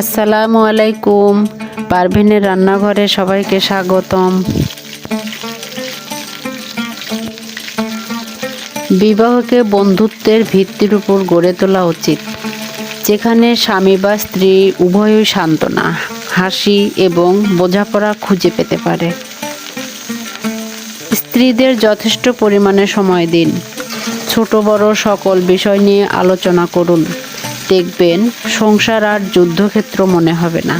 আসসালামু আলাইকুম। পারভিনের রান্নাঘরে সবাইকে স্বাগতম। বিবাহকে বন্ধুত্বের ভিত্তির উপর গড়ে তোলা উচিত, যেখানে স্বামী বা স্ত্রী উভয়ই সান্ত্বনা, হাসি এবং বোঝাপড়া খুঁজে পেতে পারে। স্ত্রীদের যথেষ্ট পরিমাণে সময় দিন, ছোট বড় সকল বিষয় নিয়ে আলোচনা করুন। দেখবেন সংসার আর যুদ্ধক্ষেত্র মনে হবে না।